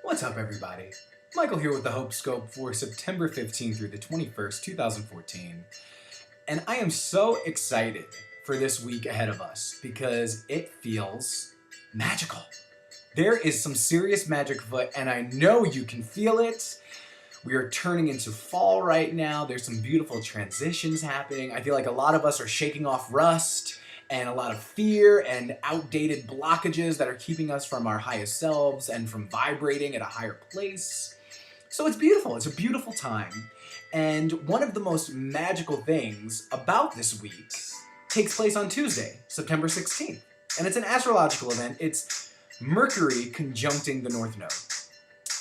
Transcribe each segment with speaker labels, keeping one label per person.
Speaker 1: What's up, everybody? Michael here with the Hope Scope for September 15th through the 21st, 2014. And I am so excited for this week ahead of us because it feels magical. There is some serious magic afoot, and I know you can feel it. We are turning into fall right now. There's some beautiful transitions happening. I feel like a lot of us are shaking off rust and a lot of fear and outdated blockages that are keeping us from our highest selves and from vibrating at a higher place. So it's beautiful. It's a beautiful time. And one of the most magical things about this week takes place on Tuesday, September 16th. And it's an astrological event. It's Mercury conjuncting the North Node.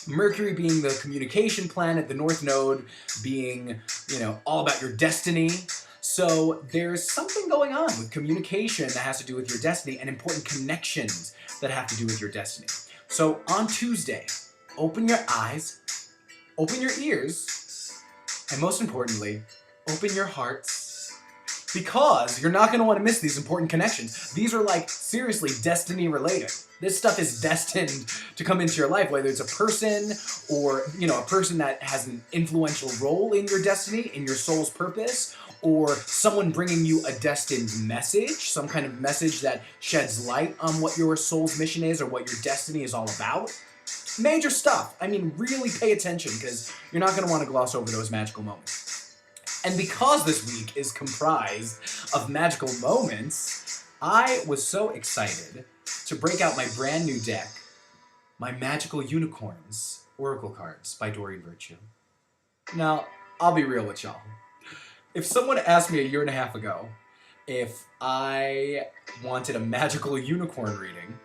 Speaker 1: Mercury being the communication planet, the North Node being, all about your destiny. So there's something going on with communication that has to do with your destiny and important connections that have to do with your destiny. So on Tuesday, open your eyes, open your ears, and most importantly, open your hearts, because you're not going to want to miss these important connections. These are seriously destiny related. This stuff is destined to come into your life, whether it's a person or, a person that has an influential role in your destiny, in your soul's purpose, or someone bringing you a destined message, some kind of message that sheds light on what your soul's mission is or what your destiny is all about. Major stuff. I mean, really pay attention because you're not going to want to gloss over those magical moments. And because this week is comprised of magical moments, I was so excited to break out my brand new deck, my Magical Unicorns Oracle cards by Doreen Virtue. Now, I'll be real with y'all. If someone asked me a year and a half ago if I wanted a magical unicorn reading,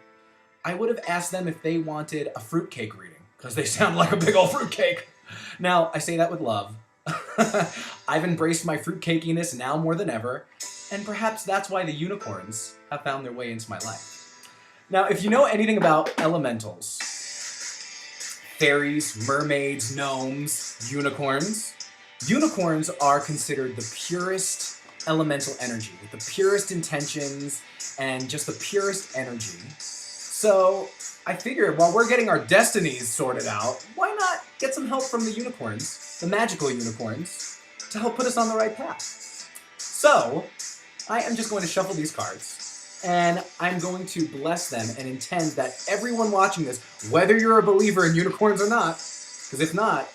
Speaker 1: I would have asked them if they wanted a fruitcake reading, because they sound like a big old fruitcake. Now, I say that with love. I've embraced my fruitcakiness now more than ever, and perhaps that's why the unicorns have found their way into my life. Now, if you know anything about elementals, fairies, mermaids, gnomes, unicorns are considered the purest elemental energy, with the purest intentions and just the purest energy. So I figured while we're getting our destinies sorted out, why not get some help from the unicorns, the magical unicorns, to help put us on the right path? So I am just going to shuffle these cards, and I'm going to bless them and intend that everyone watching this, whether you're a believer in unicorns or not, because if not,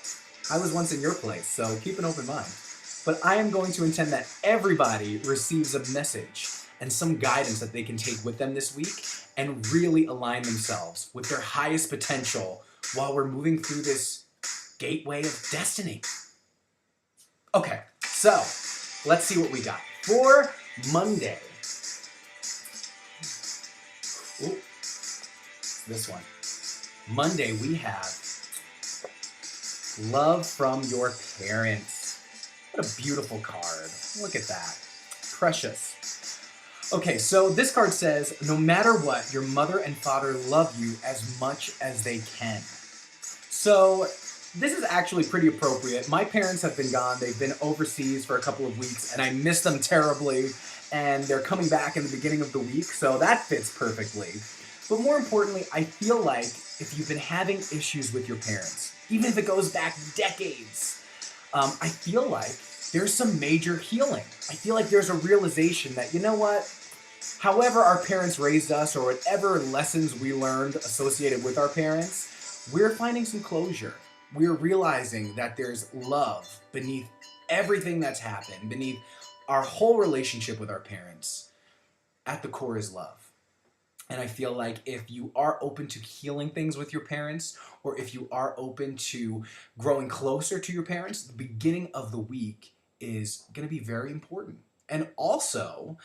Speaker 1: I was once in your place, so keep an open mind. But I am going to intend that everybody receives a message and some guidance that they can take with them this week and really align themselves with their highest potential while we're moving through this gateway of destiny. Okay, so let's see what we got. For Monday, this one. Monday we have Love from Your Parents. What a beautiful card. Look at that. Precious. Okay, so this card says, no matter what, your mother and father love you as much as they can. So this is actually pretty appropriate. My parents have been gone. They've been overseas for a couple of weeks, and I miss them terribly, and they're coming back in the beginning of the week, so that fits perfectly. But more importantly, I feel like if you've been having issues with your parents, even if it goes back decades, I feel like there's some major healing. I feel like there's a realization that, you know what? However our parents raised us or whatever lessons we learned associated with our parents, we're finding some closure. We're realizing that there's love beneath everything that's happened, beneath our whole relationship with our parents. At the core is love. And I feel like if you are open to healing things with your parents, or if you are open to growing closer to your parents, the beginning of the week is going to be very important. And also,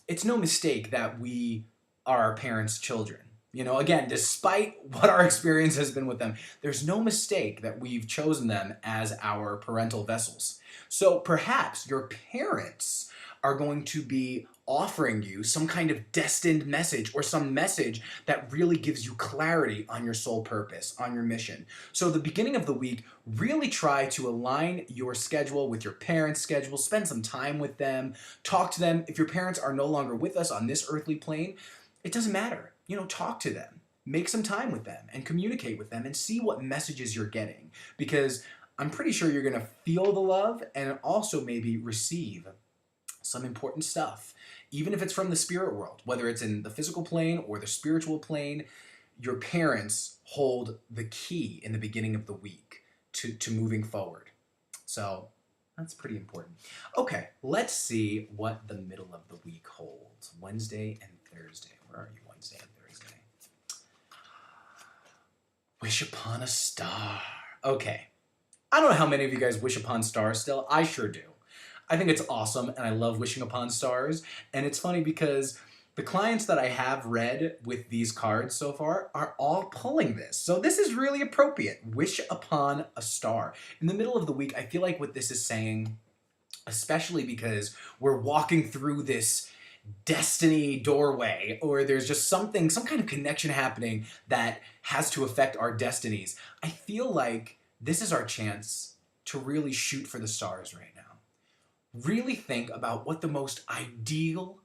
Speaker 1: it's no mistake that we are our parents' children. Again, despite what our experience has been with them, there's no mistake that we've chosen them as our parental vessels. So perhaps your parents are going to be offering you some kind of destined message or some message that really gives you clarity on your soul purpose, on your mission. So the beginning of the week, really try to align your schedule with your parents' schedule, spend some time with them, talk to them. If your parents are no longer with us on this earthly plane, it doesn't matter. Talk to them. make some time with them and communicate with them and see what messages you're getting. Because I'm pretty sure you're going to feel the love and also maybe receive some important stuff. Even if it's from the spirit world, whether it's in the physical plane or the spiritual plane, your parents hold the key in the beginning of the week to moving forward. So that's pretty important. Okay, let's see what the middle of the week holds. Wednesday and Thursday. Where are you, Wednesday and Thursday? Wish upon a star. Okay. I don't know how many of you guys wish upon stars still. I sure do. I think it's awesome, and I love wishing upon stars. And it's funny because the clients that I have read with these cards so far are all pulling this. So this is really appropriate. Wish upon a star. In the middle of the week, I feel like what this is saying, especially because we're walking through this destiny doorway, or there's just something, some kind of connection happening that has to affect our destinies. I feel like this is our chance to really shoot for the stars right now. Really think about what the most ideal,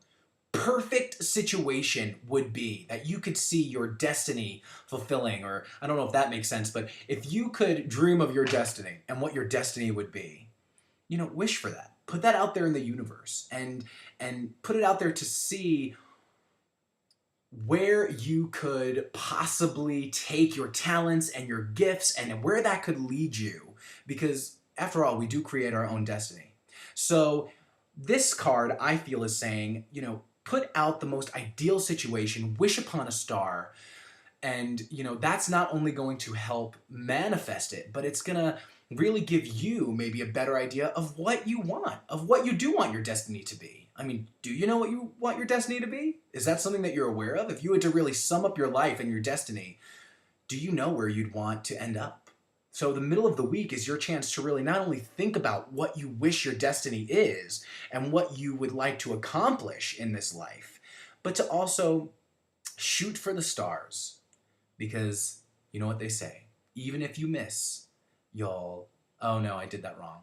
Speaker 1: perfect situation would be that you could see your destiny fulfilling, or I don't know if that makes sense, but if you could dream of your destiny and what your destiny would be, you know, wish for that. Put that out there in the universe and put it out there to see where you could possibly take your talents and your gifts and where that could lead you, because after all, we do create our own destiny. So this card, I feel, is saying, you know, put out the most ideal situation, wish upon a star, and, you know, that's not only going to help manifest it, but it's going to really give you maybe a better idea of what you want, of what you do want your destiny to be. I mean, do you know what you want your destiny to be? Is that something that you're aware of? If you had to really sum up your life and your destiny, do you know where you'd want to end up? So the middle of the week is your chance to really not only think about what you wish your destiny is and what you would like to accomplish in this life, but to also shoot for the stars. Because you know what they say, even if you miss, you'll... Oh no, I did that wrong.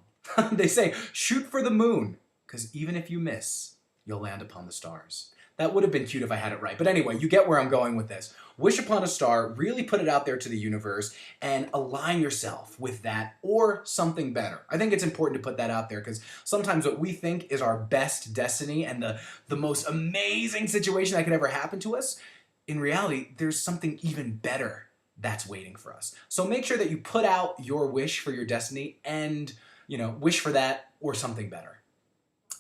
Speaker 1: They say, shoot for the moon, because even if you miss, you'll land upon the stars. That would have been cute if I had it right. But anyway, you get where I'm going with this. Wish upon a star, really put it out there to the universe and align yourself with that or something better. I think it's important to put that out there because sometimes what we think is our best destiny and the most amazing situation that could ever happen to us, in reality, there's something even better that's waiting for us. So make sure that you put out your wish for your destiny and, you know, wish for that or something better.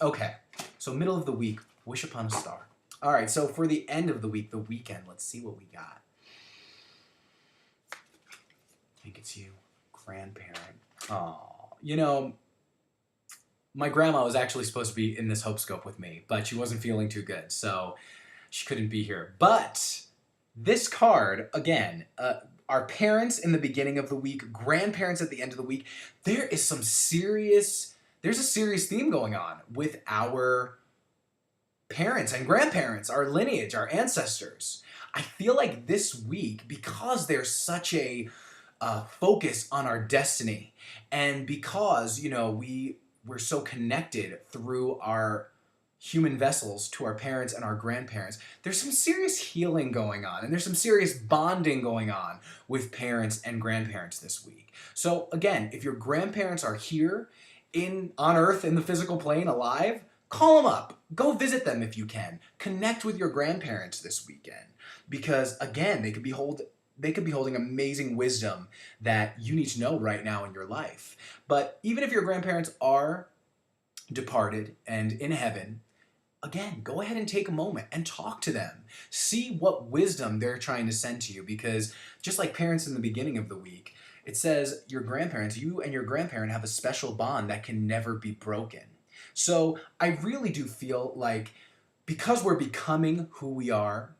Speaker 1: Okay, so middle of the week, wish upon a star. All right, so for the end of the week, the weekend, let's see what we got. I think it's you, grandparent. Oh, you know, my grandma was actually supposed to be in this Hope Scope with me, but she wasn't feeling too good, so she couldn't be here. But this card, again, our parents in the beginning of the week, grandparents at the end of the week, there's a serious theme going on with our parents and grandparents, our lineage, our ancestors. I feel like this week, because there's such a focus on our destiny, and because, you know, we're so connected through our human vessels to our parents and our grandparents, there's some serious healing going on, and there's some serious bonding going on with parents and grandparents this week. So again, if your grandparents are here on Earth in the physical plane alive, call them up. Go visit them if you can. Connect with your grandparents this weekend because, again, they could be holding amazing wisdom that you need to know right now in your life. But even if your grandparents are departed and in heaven, again, go ahead and take a moment and talk to them. See what wisdom they're trying to send to you, because just like parents in the beginning of the week, it says your grandparents, you and your grandparent have a special bond that can never be broken. So I really do feel like because we're becoming who we are,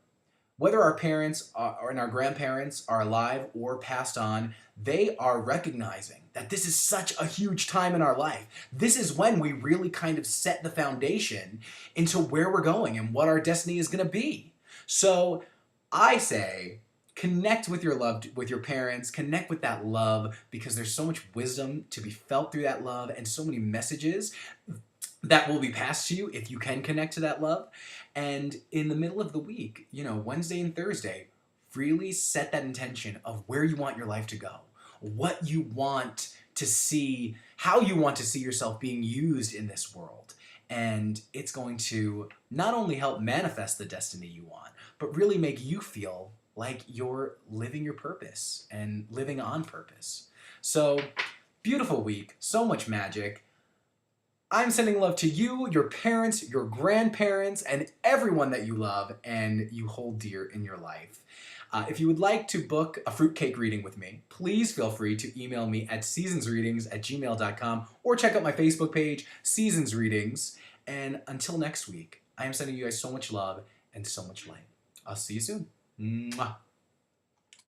Speaker 1: whether our parents and our grandparents are alive or passed on, they are recognizing that this is such a huge time in our life. This is when we really kind of set the foundation into where we're going and what our destiny is going to be. So I say, connect with your parents, connect with that love, because there's so much wisdom to be felt through that love and so many messages that will be passed to you if you can connect to that love. And in the middle of the week, you know, Wednesday and Thursday, really set that intention of where you want your life to go, what you want to see, how you want to see yourself being used in this world. And it's going to not only help manifest the destiny you want, but really make you feel like you're living your purpose and living on purpose. So, beautiful week, so much magic. I'm sending love to you, your parents, your grandparents, and everyone that you love and you hold dear in your life. If you would like to book a fruitcake reading with me, please feel free to email me at seasonsreadings@gmail.com or check out my Facebook page, Seasons Readings. And until next week, I am sending you guys so much love and so much light. I'll see you soon. Mwah.